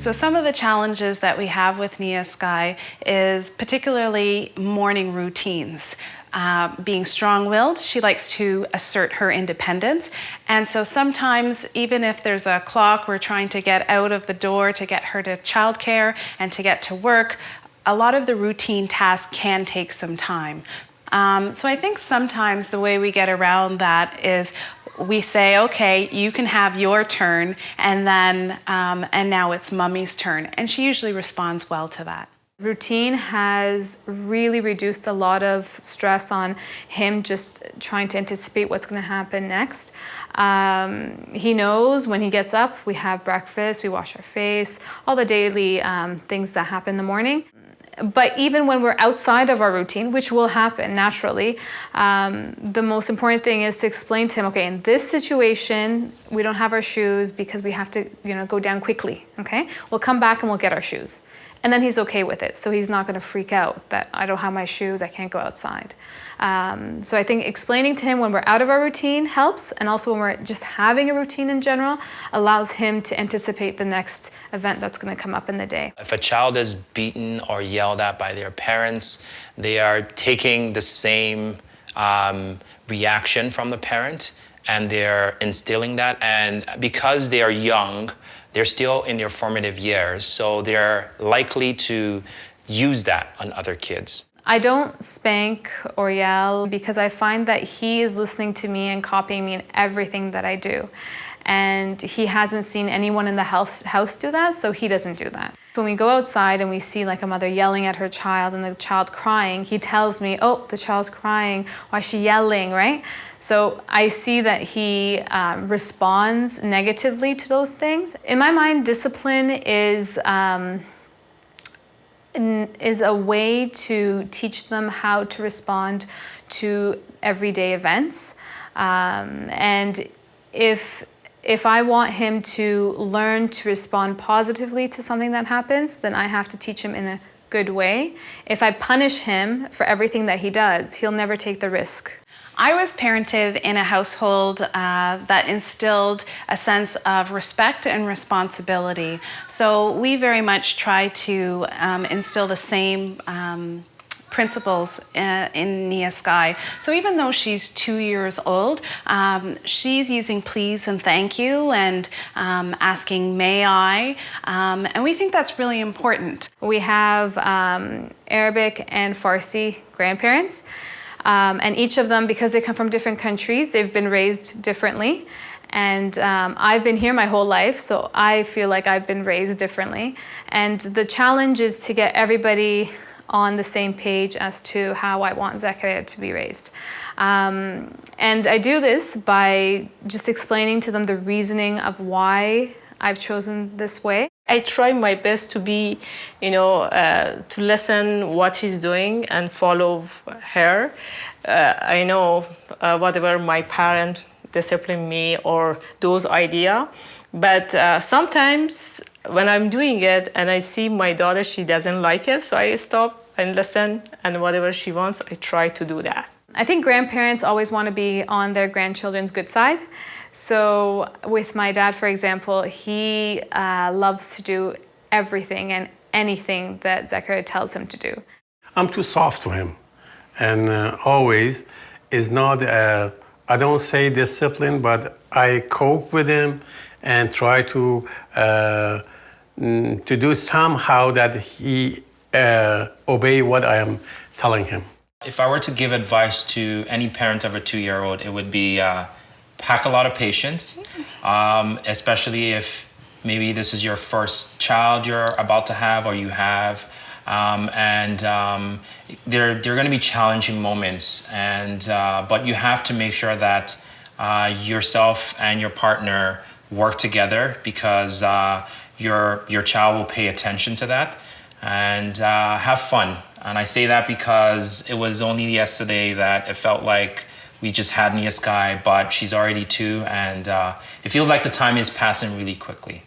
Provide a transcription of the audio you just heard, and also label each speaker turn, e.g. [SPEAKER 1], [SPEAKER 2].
[SPEAKER 1] So some of the challenges that we have with Nia Sky is particularly morning routines. Being strong-willed, she likes to assert her independence. And so sometimes, even if there's a clock, we're trying to get out of the door to get her to childcare and to get to work, a lot of the routine tasks can take some time. So I think sometimes the way we get around that is we say, okay, you can have your turn, and then and now it's Mummy's turn. And she usually responds well to that.
[SPEAKER 2] Routine has really reduced a lot of stress on him just trying to anticipate what's going to happen next. He knows when he gets up, we have breakfast, we wash our face, all the daily things that happen in the morning. But even when we're outside of our routine, which will happen naturally, the most important thing is to explain to him, okay, in this situation, we don't have our shoes because we have to, go down quickly, okay? We'll come back and we'll get our shoes. And then he's okay with it. So he's not gonna freak out that I don't have my shoes, I can't go outside. So I think explaining to him when we're out of our routine helps, and also when we're just having a routine in general, allows him to anticipate the next event that's gonna come up in the day.
[SPEAKER 3] If a child is beaten or yelled at by their parents, they are taking the same reaction from the parent, and they're instilling that. And because they are young, they're still in their formative years, so they're likely to use that on other kids.
[SPEAKER 2] I don't spank or yell because I find that he is listening to me and copying me in everything that I do. And he hasn't seen anyone in the house do that, so he doesn't do that. When we go outside and we see like a mother yelling at her child and the child crying, he tells me, oh, the child's crying, why is she yelling, right? So I see that he responds negatively to those things. In my mind, discipline is a way to teach them how to respond to everyday events. And if I want him to learn to respond positively to something that happens, then I have to teach him in a good way. If I punish him for everything that he does, he'll never take the risk.
[SPEAKER 1] I was parented in a household that instilled a sense of respect and responsibility. So we very much try to instill the same principles in Nia Sky. So even though she's 2 years old, she's using please and thank you and asking may I, and we think that's really important.
[SPEAKER 2] We have Arabic and Farsi grandparents, and each of them, because they come from different countries, they've been raised differently. And I've been here my whole life, so I feel like I've been raised differently. And the challenge is to get everybody on the same page as to how I want Zakaria to be raised. And I do this by just explaining to them the reasoning of why I've chosen this way.
[SPEAKER 4] I try my best to be, to listen what she's doing and follow her. I know whatever my parent discipline me or those idea, but sometimes when I'm doing it and I see my daughter, she doesn't like it, so I stop and listen, and whatever she wants, I try to do that.
[SPEAKER 2] I think grandparents always want to be on their grandchildren's good side. So with my dad, for example, he loves to do everything and anything that Zakaria tells him to do.
[SPEAKER 5] I'm too soft to him, and always is not, I don't say discipline, but I cope with him and try to do somehow that he obey what I am telling him.
[SPEAKER 3] If I were to give advice to any parent of a 2-year-old, it would be pack a lot of patience, especially if maybe this is your first child you're about to have or you have. There are going to be challenging moments, but you have to make sure that yourself and your partner work together, because your child will pay attention to that. And have fun. And I say that because it was only yesterday that it felt like we just had Nia Sky, but she's already 2, and it feels like the time is passing really quickly.